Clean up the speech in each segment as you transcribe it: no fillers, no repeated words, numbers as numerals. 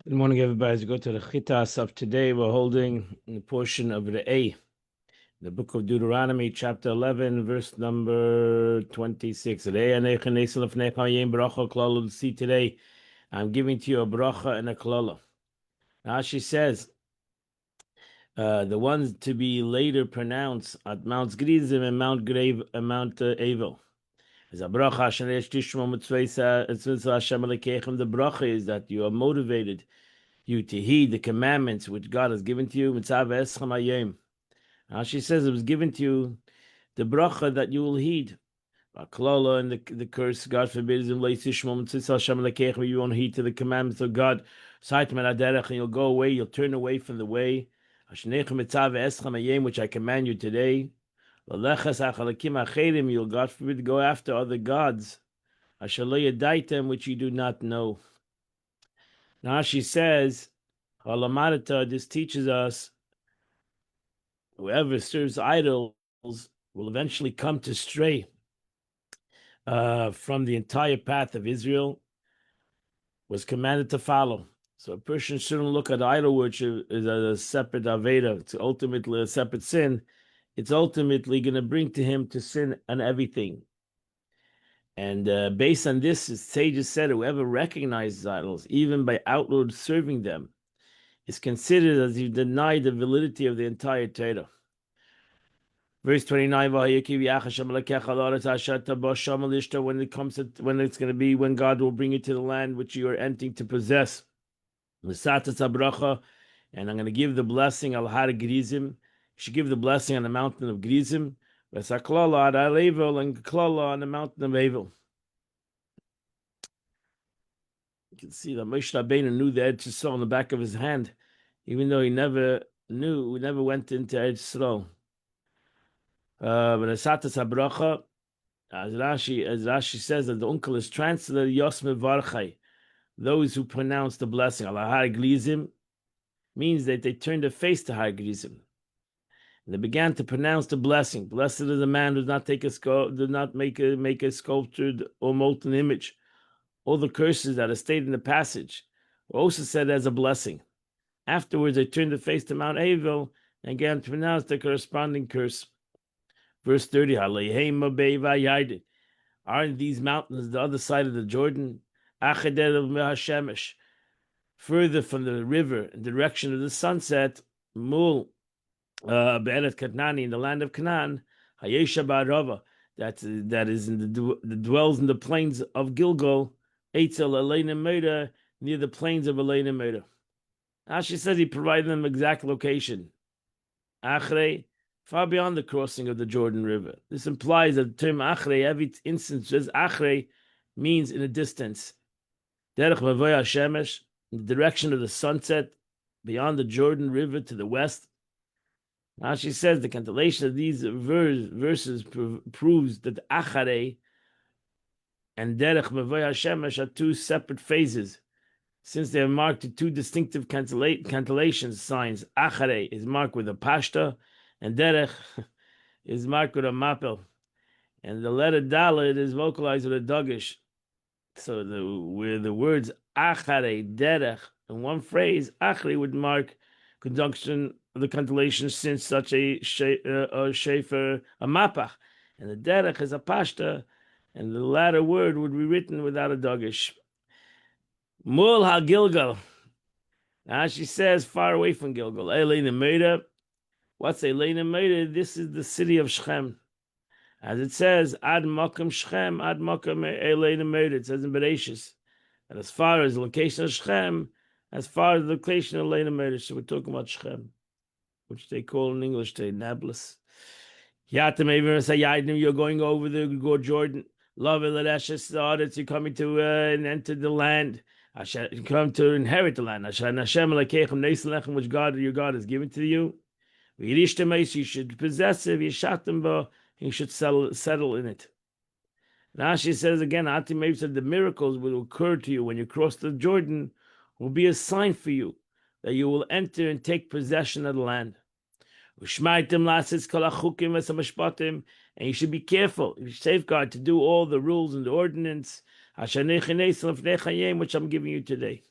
Good morning, everybody. As we go to the Chitas of today, we're holding a portion of the A, the book of Deuteronomy, chapter 11, verse number 26. See today, I'm giving to you a bracha and a klala. Now she says, the ones to be later pronounced at Mount Gerizim and Mount Evel. As a bracha, the bracha is that you are motivated you to heed the commandments which God has given to you. Now she says it was given to you the bracha that you will heed. Klala and the curse, God forbid, is in you won't heed to the commandments of God. And you'll go away, you'll turn away from the way which I command you today. You'll, God forbid, go after other gods, which you do not know. Now she says, this teaches us whoever serves idols will eventually come to stray from the entire path of Israel, was commanded to follow. So a person shouldn't look at idol worship as a separate Aveda. It's ultimately a separate sin. It's ultimately going to bring to him to sin on everything. And based on this, as sages said, whoever recognizes idols, even by outward serving them, is considered as you deny the validity of the entire Torah. Verse 29, when it's going to be when God will bring you to the land which you are entering to possess. And I'm going to give the blessing al Har Gerizim. You should give the blessing on the mountain of Gerizim. And klala on the mountain of Evel. You can see that Moshe Rabbeinu knew the Eretz Yisrael on the back of his hand, even though he never went into Eretz Yisrael. But Asatas HaBracha, as Rashi says, that the uncle is translated Yosme Varchai, those who pronounce the blessing. Al Har Gerizim means that they turned their face to Har Gerizim. And they began to pronounce the blessing. Blessed is the man who does not make a sculptured or molten image. All the curses that are stated in the passage were also said as a blessing. Afterwards, they turned their face to Mount Evel and began to pronounce the corresponding curse. Verse 30, aren't these mountains the other side of the Jordan? Further from the river in the direction of the sunset, Mul Be'eret Katnani, in the land of Canaan, Hayesha Ba'arava, that is in that dwells in the plains of Gilgal, Eitzel Elena Meda, near the plains of Elena Meda. Now she says he provided them exact location. Achrei, far beyond the crossing of the Jordan River. This implies that the term Achrei, every instance says Achrei, means in a distance. Derech Mavoy HaShemesh, in the direction of the sunset, beyond the Jordan River to the west. Now she says the cantillation of these verses proves that Achrei and Derech Mavoy HaShemesh are two separate phases, since they are marked to two distinctive cantillation signs. Achrei is marked with a pashta, and Derech is marked with a mapel. And the letter Dalet is vocalized with a dagish. So where the words Achrei, Derech, in one phrase, Achrei would mark conjunction of the cantillation since such a shefer, a mapach. And the Derech is a pashta, and the latter word would be written without a dagish. Mul ha-Gilgal. Now she says, far away from Gilgal. Elena Meida. What's Elena Meida? This is the city of Shechem. As it says, Ad Makam Shechem, Ad Makam Elena Meida. It says in Bereshis. And as far as the location of Shechem, as far as the location of Elena Meida, so we're talking about Shechem, which they call in English today, Nablus. Yatim even say, you're going over the Jordan. Love it, you're coming to and enter the land. You come to inherit the land. Which God, your God, has given to you. You should possess it. You should settle in it. Now she says again, said the miracles will occur to you when you cross the Jordan will be a sign for you that you will enter and take possession of the land. And you should be careful, you should safeguard to do all the rules and the ordinance which I'm giving you today.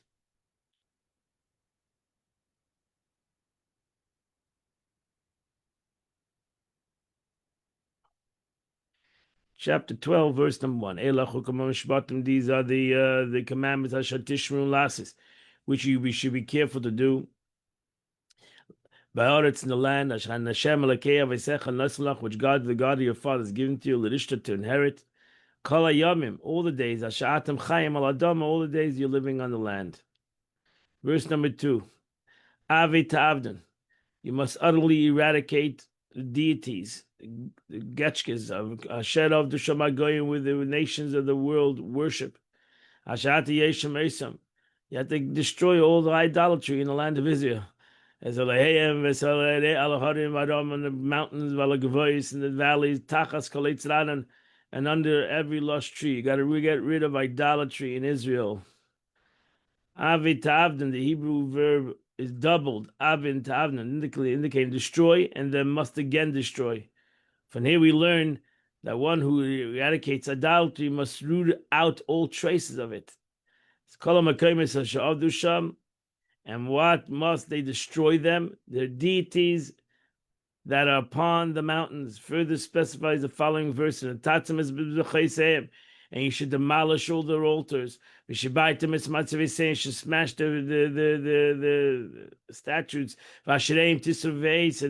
chapter 12, verse number 1. These are the commandments which we should be careful to do. It's in the land, which God, the God of your father, has given to you, to inherit. All the days, all the days you're living on the land. Verse number 2. You must utterly eradicate the deities, the getchkas of Asher of the Shamagoyim, with the nations of the world worship. You have to destroy all the idolatry in the land of Israel. As on the mountains, in the valleys, and under every lush tree. You got to get rid of idolatry in Israel. Avi ta'avdan, the Hebrew verb is doubled. Avin ta'avdan, indicating destroy and then must again destroy. From here we learn that one who eradicates idolatry must root out all traces of it. And what must they destroy them? Their deities that are upon the mountains. Further specifies the following verse in the and you should demolish all their altars. You should smash the statues. And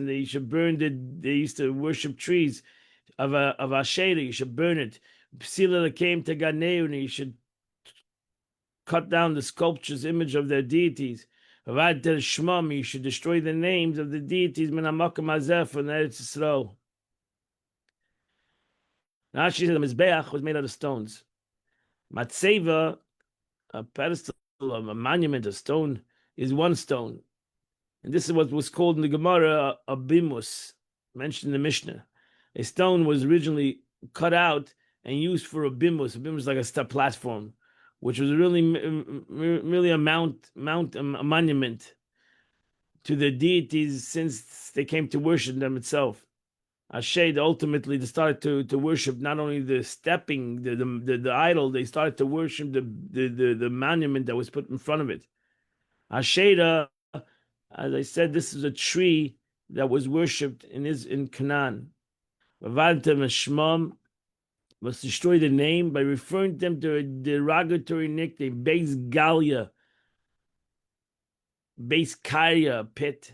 you should burn they used to worship trees of Asherah. You should burn it. You should cut down the sculpture's image of their deities. You should destroy the names of the deities from Eretz Yisrael. Now she said the Mizbeach was made out of stones. Matseva, a pedestal, a monument, a stone, is one stone. And this is what was called in the Gemara a bimus, mentioned in the Mishnah. A stone was originally cut out and used for a bimus. A bimus is like a step platform, which was really a monument to the deities since they came to worship them itself. Ashed, ultimately they started to worship not only the stepping, the idol, they started to worship the monument that was put in front of it. Asheda, as I said, this is a tree that was worshipped in Canaan. Must destroy the name by referring to them to a derogatory nickname, Beis Galia, Beis Karya, pit.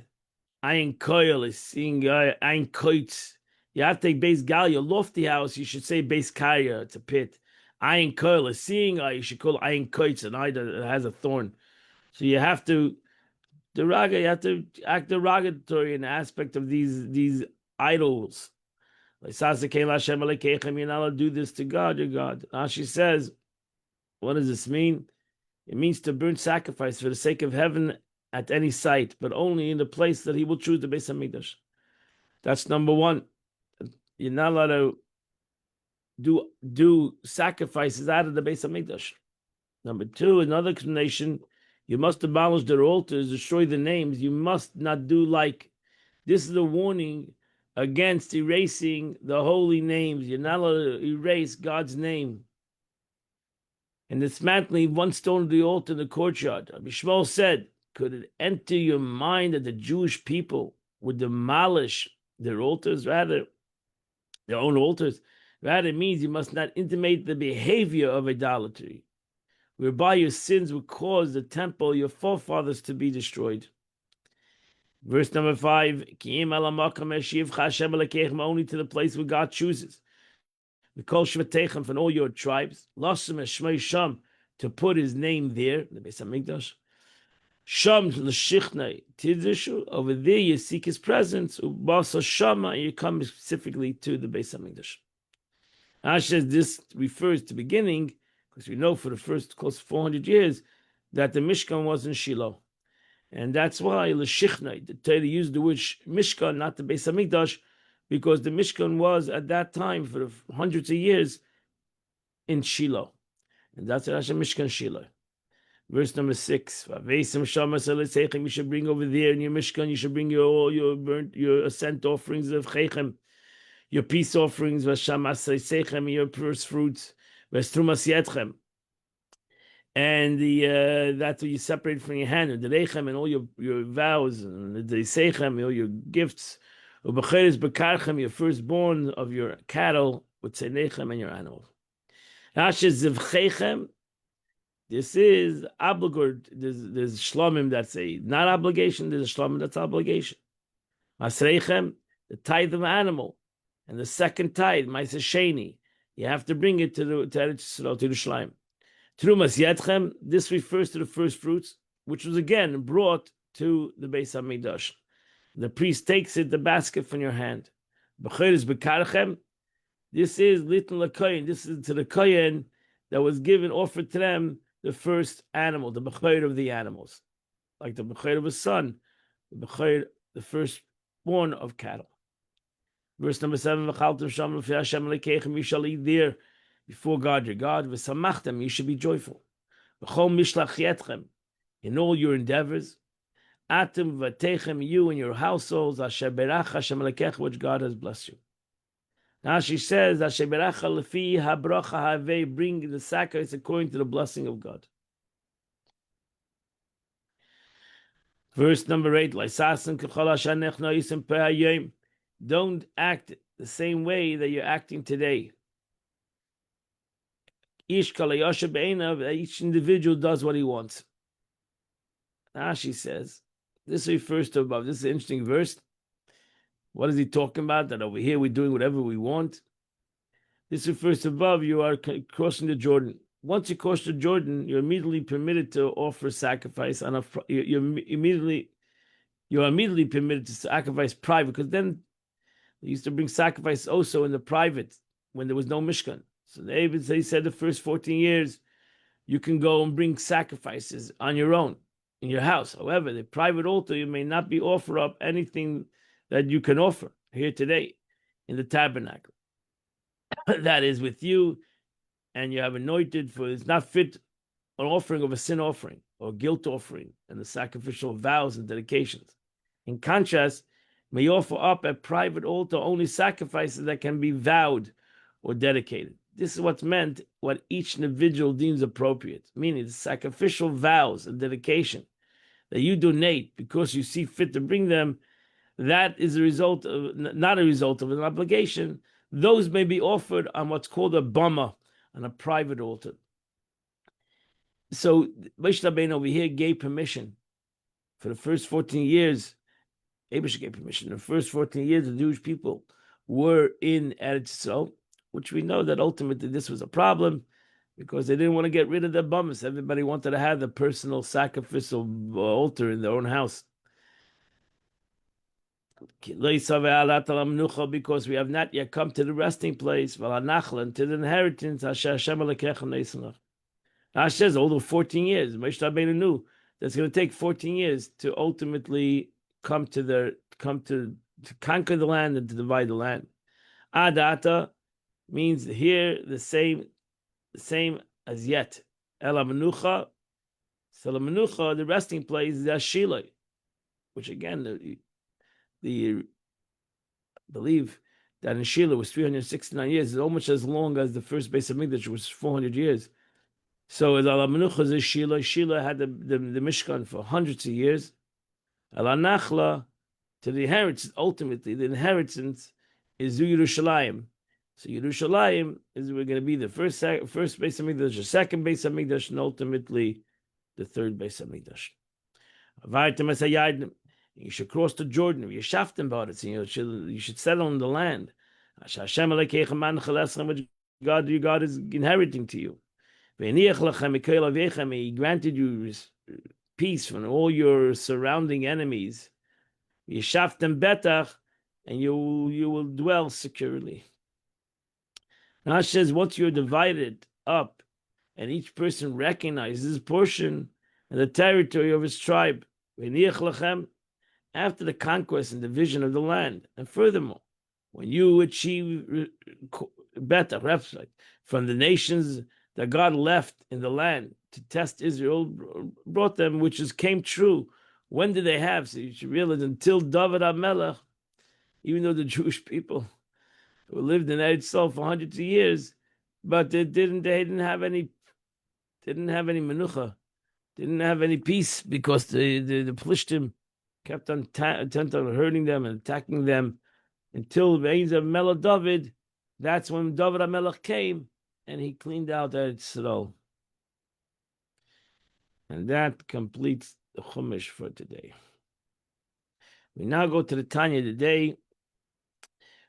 Ein Koil is seeing Ein Koitz. You have to take Beis Galia, lofty house, you should say Beis Karya, it's a pit. Ein Koil is seeing you should call Ein Koitz, an eye that has a thorn. So you have to act derogatory in the aspect of these idols. You're not allowed to do this to God, your God. Now she says, what does this mean? It means to burn sacrifice for the sake of heaven at any site, but only in the place that he will choose, the Beis Hamikdash. That's number one. You're not allowed to do sacrifices out of the Beis Hamikdash. Number two, another explanation, you must abolish their altars, destroy the names. You must not do like, this is a warning against erasing the holy names. You're not allowed to erase God's name. And dismantling one stone of the altar in the courtyard. Rabbi Shmuel said, could it enter your mind that the Jewish people would demolish their altars, rather, their own altars? Rather, it means you must not intimate the behavior of idolatry, whereby your sins would cause the temple, your forefathers, to be destroyed. Verse number 5, only to the place where God chooses. From all your tribes, to put his name there, the Beis Hamikdash. Sham l'shichna tidishu, over there you seek his presence. Ubasa shama, and you come specifically to the Beis Hamikdash. Ash says this refers to beginning, because we know for the first close to 400 years that the Mishkan was in Shiloh. And that's why l'shichna, the Torah used the word Mishkan, not the Beis Hamikdash, because the Mishkan was at that time for hundreds of years in Shiloh. And that's Rashi Mishkan Shiloh. Verse number 6. You should bring over there in your Mishkan, you should bring your ascent offerings of Chechem, your peace offerings, your first fruits, and that's what you separate from your hand, the Rechem, and all your vows, and the Seichem, all your gifts, your firstborn of your cattle, with tzeinechem and your animals. Rashi zivchechem. This is obligatory. There's shlomim that say not obligation. There's a shlomim that's obligation. Masreichem, the tithe of an animal, and the second tithe, Ma'aser Sheni, you have to bring it to Eretz Yisrael, to the Shleim. Trumas Yetchem, this refers to the first fruits, which was again brought to the Beis Hamikdash. The priest takes it, the basket from your hand. B'choros B'karchem, this is Litan L'Kohen, this is to the Kohen that was given, offered to them, the first animal, the B'chor of the animals. Like the B'chor of a son, the B'chor, the firstborn of cattle. Verse number 7, V'chaltem sham l'fnei Hashem Elokeichem, you shall eat there before God your God, V'samachtem, you should be joyful. V'chol mishlach yetchem, in all your endeavors, Atem v'teichem, you and your households, Asher berach Hashem Elokeichem, which God has blessed you. Now she says, Asher berach lefi habracha havei, bring the sacrifice according to the blessing of God. Verse number 8, don't act the same way that you're acting today. Each individual does what he wants. Now she says, this refers to above. This is an interesting verse. What is he talking about? That over here we're doing whatever we want. This refers to above, you are crossing the Jordan. Once you cross the Jordan, you're immediately permitted to offer sacrifice on you're immediately permitted to sacrifice private, because then they used to bring sacrifice also in the private when there was no Mishkan. So they said the first 14 years you can go and bring sacrifices on your own in your house. However, the private altar, you may not be offer up anything that you can offer here today in the tabernacle. That is with you, and you have anointed for, it's not fit an offering of a sin offering or guilt offering and the sacrificial vows and dedications. In contrast, may offer up at private altar only sacrifices that can be vowed or dedicated. This is what's meant, what each individual deems appropriate, meaning the sacrificial vows and dedication that you donate because you see fit to bring them, that is a result of, not a result of an obligation. Those may be offered on what's called a bama, on a private altar. So Moshe Rabbeinu over here gave permission for the first 14 years. Abish gave permission. The first 14 years, the Jewish people were in Eretz Yisrael, which we know that ultimately this was a problem because they didn't want to get rid of their bummas. Everybody wanted to have the personal sacrificial altar in their own house. Because we have not yet come to the resting place, to the inheritance. Hashem says, although 14 years, Moshe Rabbeinu knew that's going to take 14 years to ultimately come to conquer the land and to divide the land. Adata means here the same as yet. Ela menucha, so the menucha, the resting place is Ashila, which again, the believe that in Shiloh was 369 years. It's almost as long as the first Beis Hamikdash, was 400 years. So as Al Menucha is Shiloh. Shiloh had the Mishkan for hundreds of years. Al Nachla, to the inheritance, ultimately the inheritance is Yerushalayim. So Yerushalayim is we're going to be the first Beis Hamikdash, the second Beis Hamikdash, and ultimately the third Beis Hamikdash. You should cross the Jordan. You shaftem about it. You should settle in the land. Hashem which God, your God is inheriting to you. He granted you peace from all your surrounding enemies. You shaftem betach, and you will dwell securely. Now it says, once you're divided up, and each person recognizes his portion and the territory of his tribe, after the conquest and division of the land, and furthermore, when you achieve better from the nations that God left in the land to test Israel, brought them, which came true. When did they have? So you should realize until David HaMelech, even though the Jewish people who lived in Eretz Yisrael for hundreds of years, but they didn't have any menucha, didn't have any peace because the Plishtim kept on hurting them and attacking them until the age of Melech David, That's when David HaMelech came and he cleaned out Eretz Yisrael. And that completes the Chumash for today. We now go to the Tanya today.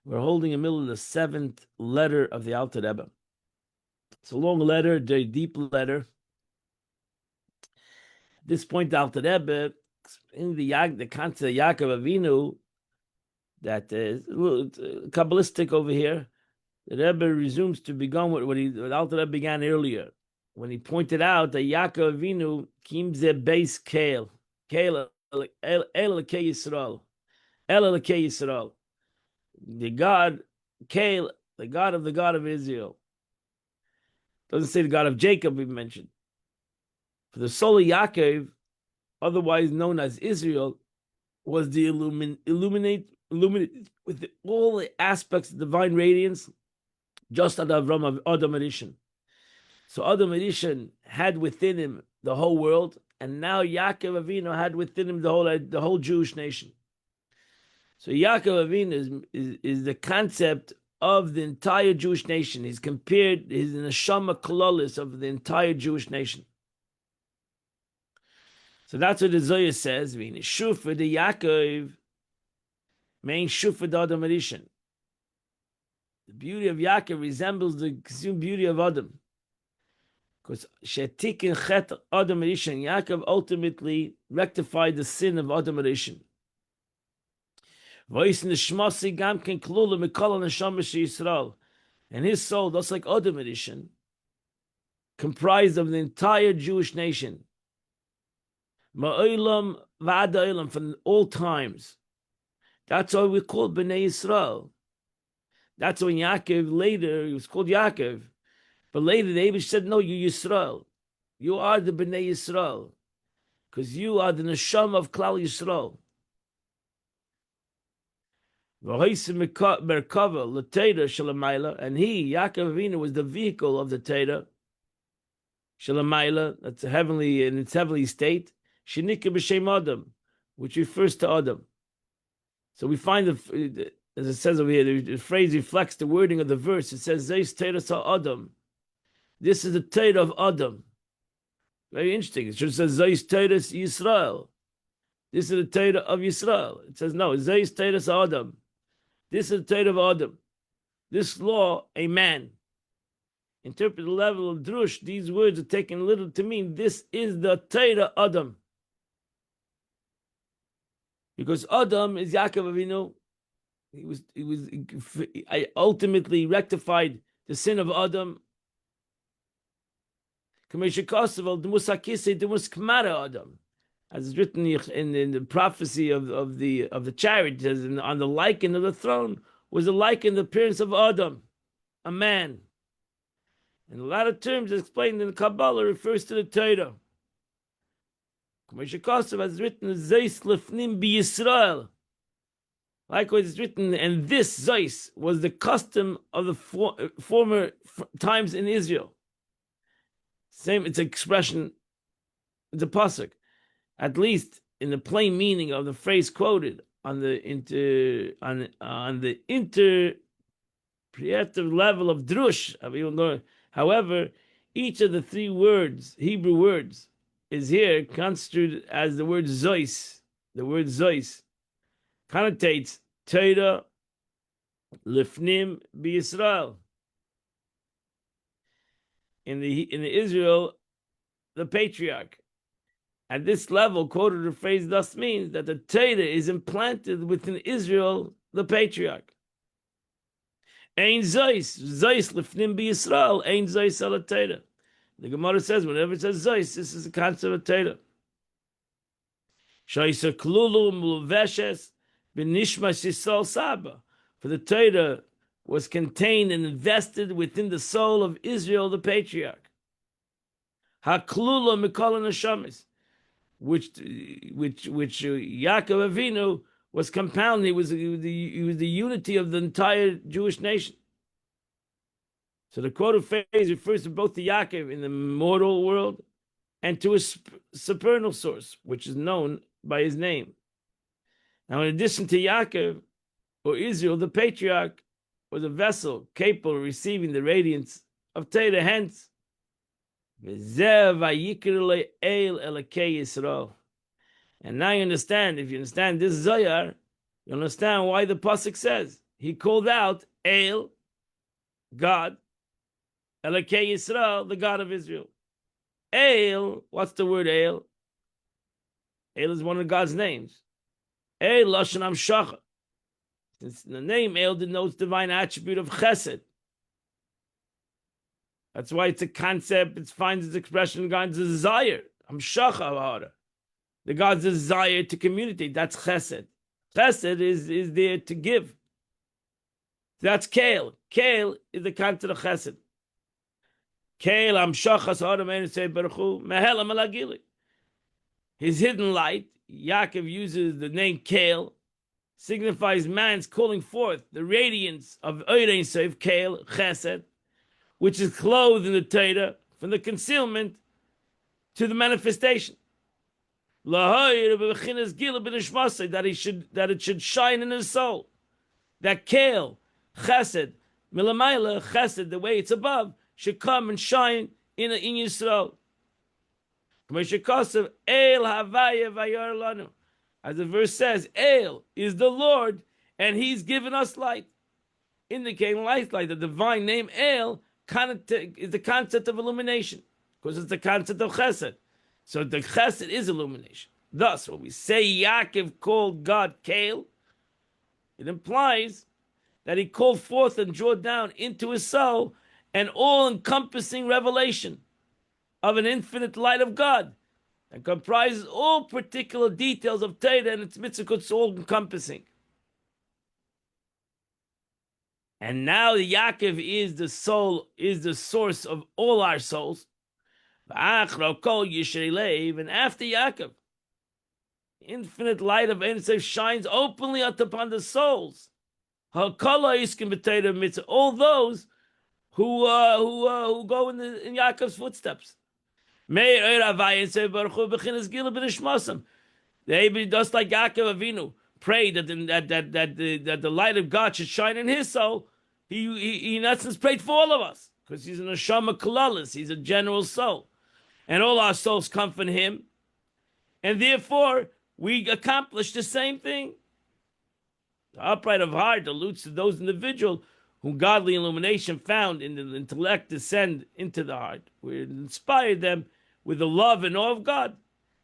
We're holding in the middle of the 7th letter of the Alter Rebbe. It's a long letter, a very deep letter. At this point, the Alter Rebbe, in the concept of Yaakov Avinu, that is Kabbalistic over here, the Rebbe resumes to begin with what the Alter Rebbe began earlier, when he pointed out that Yaakov Avinu kim ze beis Kael El Elokei Yisrael, El Elokei Yisrael, the God Kael, the God of Israel. Doesn't say the God of Jacob we mentioned. For the soul of Yaakov, otherwise known as Israel, was the illuminate with all the aspects of divine radiance, just as Avram of Adam Rishon. So Adam Rishon had within him the whole world, and now Yaakov Avinu had within him the whole Jewish nation. So Yaakov Avinu is the concept of the entire Jewish nation. He's compared his neshama kololis of the entire Jewish nation. So that's what the Zohar says. Shufa the Yaakov main shufa the Adam Rishon. The beauty of Yaakov resembles the consumed beauty of Adam. Because Shetikin Chet Adam Rishon, Yaakov ultimately rectified the sin of Adam Rishon. Voice in the Shmasi Gam Ken Klula Mikol Neshama Yisrael. And his soul, just like Adam Rishon, comprised of the entire Jewish nation. Ma'olam V'ad Olam, from all times. That's why we call Bnei Yisrael. That's when Yaakov later, he was called Yaakov. But later the Abish said, no, you Yisrael. You are the Bnei Yisrael. Because you are the Neshama of Klal Yisrael. And he, Yaakov Avinu, was the vehicle of the Torah. Shalamayla, that's a heavenly, in its heavenly state. Shenika b'shem Adam, which refers to Adam. So we find, as it says over here, the phrase reflects the wording of the verse. It says, Zeis Torah sa Adam. This is the Torah of Adam. Very interesting. It just says, Zeis Torah Yisrael. This is the Torah of Yisrael. It says, no, Zeis Torah sa Adam. This is the Torah of Adam. This law, a man. Interpret the level of drush, these words are taken little to mean this is the Torah Adam. Because Adam is Yaakov Avinu. I ultimately rectified the sin of Adam. As it's written in the prophecy of the chariot, says, on the lichen of the throne was the lichen, the appearance of Adam, a man. In a lot of terms explained in the Kabbalah refers to the Torah. As written, Zeis lefnim b'Yisrael. Likewise, it's written, and this Zeis was the custom of the former times in Israel. Same, it's an expression, it's a pasuk. At least in the plain meaning of the phrase quoted on the interpretive level of drush. However, each of the three words, Hebrew words, is here constituted as the word Zeis. The word Zeis connotates Torah, Lifnim, B'Yisrael. In the Israel, the patriarch. At this level, quoted the phrase thus means that the Torah is implanted within Israel, the patriarch. Ein Zeis, Zeis Lifnim B'Yisrael, Ein Zeis ala Torah. The Gemara says, whenever it says Zeis, this is the concept of Torah. Shaisa Klulu Mulveshes B'Nishmas Yisrael Saba. For the Torah was contained and invested within the soul of Israel, the patriarch. Haklula Mikol Neshamis, which Yaakov Avinu was compounded. He was the unity of the entire Jewish nation. So the quoted phrase refers to both the Yaakov in the mortal world and to a supernal source, which is known by his name. Now, in addition to Yaakov, or Israel, the patriarch, was a vessel capable of receiving the radiance of Torah. Hence, and now you understand. If you understand this Zohar, you understand why the pasuk says he called out El, God, Elokei Yisrael, the God of Israel. El, what's the word El? El is one of God's names. El Lashon Hamshacha. Since the name El denotes divine attribute of Chesed. That's why it's a concept. It finds its expression in God's desire. Hamshacha, the God's desire to communicate. That's Chesed. Chesed is there to give. That's Kael. Kael is the concept of Chesed. Kael Hamshachas Ha'adam Eretz Baruch Hu Mehelam Alagili. His hidden light, Yaakov uses the name Kael, signifies man's calling forth the radiance of Ein Sof, Kael, Chesed, which is clothed in the Torah from the concealment to the manifestation. That it should shine in his soul. That Kael, Chesed, Milamayla, Chesed, the way it's above, should come and shine in Yisrael. As the verse says, El is the Lord, and He's given us light, indicating light. The divine name El is the concept of illumination, because it's the concept of Chesed. So the Chesed is illumination. Thus, when we say Yaakov called God Kael, it implies that he called forth and drew down into his soul an all-encompassing revelation of an infinite light of God that comprises all particular details of Torah and its mitzvot, all-encompassing. And now the Yaakov is the soul, is the source of all our souls. And after Yaakov, the infinite light of Ein Sof shines openly out upon the souls. All those who go in Yaakov's footsteps. They just like Yaakov Avinu prayed that the light of God should shine in his soul. He in essence prayed for all of us, because he's an neshama kolalis. He's a general soul, and all our souls come from him, and therefore we accomplish the same thing. The upright of heart alludes to those individuals whom godly illumination found in the intellect descend into the heart, where it inspired them with the love and awe of God.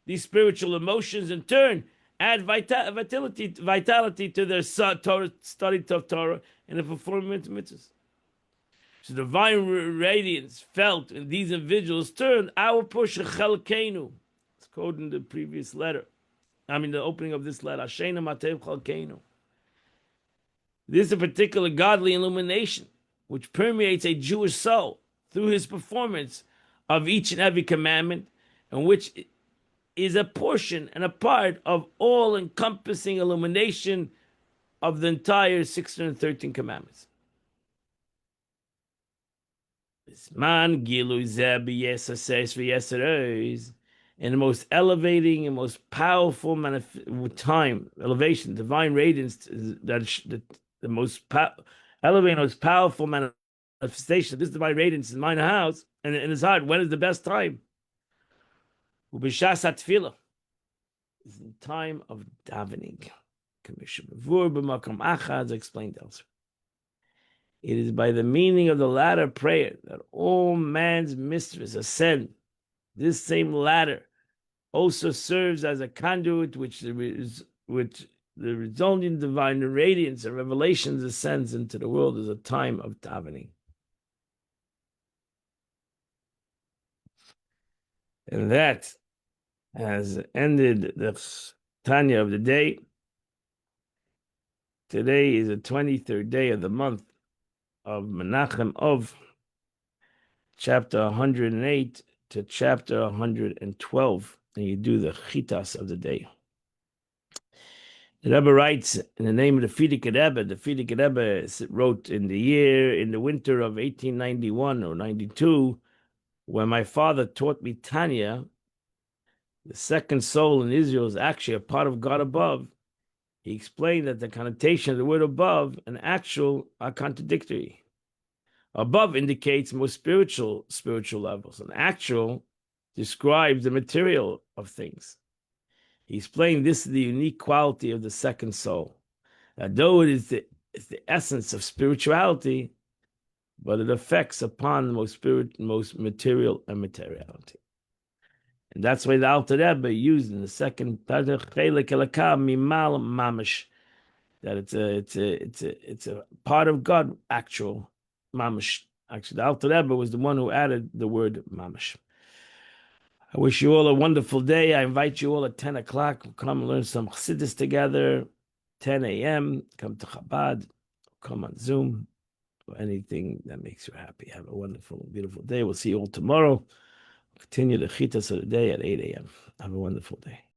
These spiritual emotions, in turn, add vitality to their study of Torah and the performance of mitzvahs. So divine radiance felt in these individuals turned our portion chelkeinu. It's quoted in the previous letter. The opening of this letter. Ashena matev chelkeinu. This is a particular godly illumination which permeates a Jewish soul through his performance of each and every commandment, and which is a portion and a part of all-encompassing illumination of the entire 613 commandments. In the most elevating and most powerful elevation, divine radiance, the most elevating, most powerful manifestation of this divine radiance in my house and in his heart. When is the best time? Ubishas hatfila is in time of davening. As explained elsewhere. It is by the meaning of the ladder prayer that all man's mistress ascend. This same ladder also serves as a conduit which the resulting divine radiance and revelations ascends into the world as a time of davening. And that has ended the Tanya of the day. Today is the 23rd day of the month of Menachem of chapter 108 to chapter 112, and you do the chitas of the day. The Rebbe writes in the name of the Frierdiker Rebbe. The Frierdiker Rebbe wrote in the winter of 1891 or 92, when my father taught me Tanya, the second soul in Israel is actually a part of God above, He explained that the connotation of the word above and actual are contradictory. Above indicates more spiritual levels, and actual describes the material of things. He explained this is the unique quality of the second soul. That though it's the essence of spirituality, but it affects upon the most material and materiality. And that's why the Alter Rebbe used in the second mimal mamish, that it's a part of God, actual mamish. Actually, the Alter Rebbe was the one who added the word mamish. I wish you all a wonderful day. I invite you all at 10 o'clock. We'll come and learn some Chassidus together. 10 a.m. Come to Chabad. Come on Zoom. Or anything that makes you happy. Have a wonderful, beautiful day. We'll see you all tomorrow. Continue the Chitas of the day at 8 a.m. Have a wonderful day.